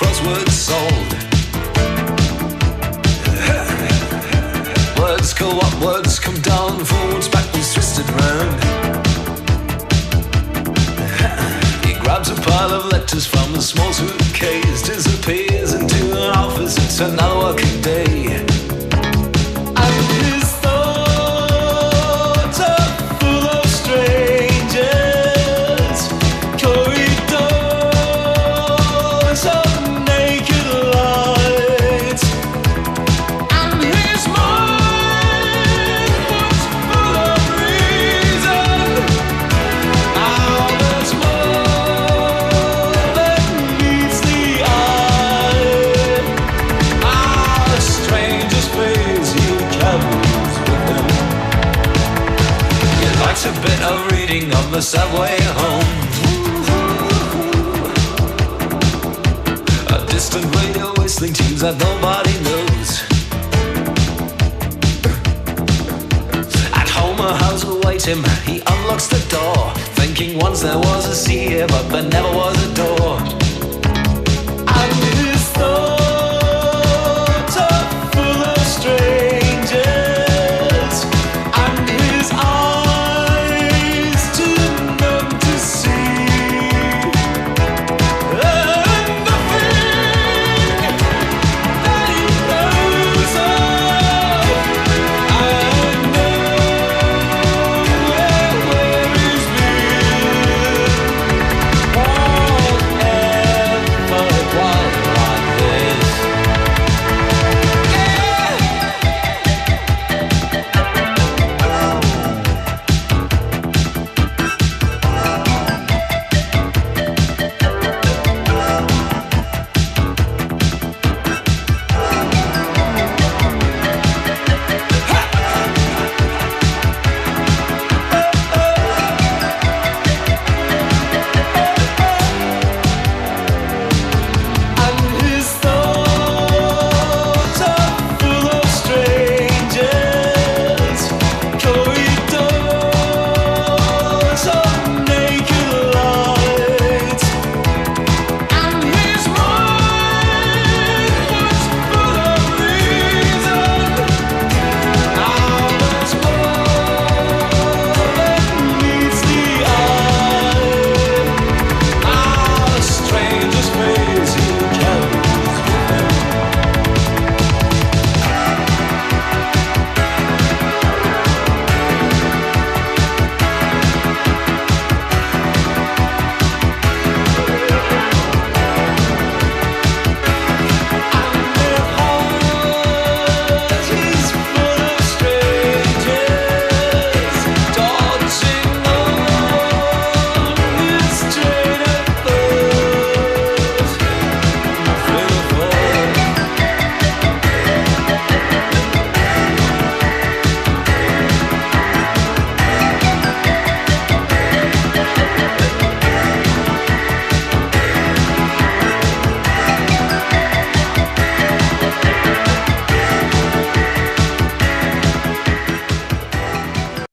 crossword solved. Words go up, words come down, forwards, backwards, twisted round. He grabs a pile of letters from a small suitcase, disappears into an office, it's another working day. And his thoughts are full of strangers, corridors of naked light. And his mind was full of reason. Now there's more than meets the eye. A stranger's face he carries with him. He likes a bit of reading on the subway home. A distant radio whistling tunes that nobody knows. At home a house awaits him, he unlocks the door, thinking once there was a sea here but there never was a door.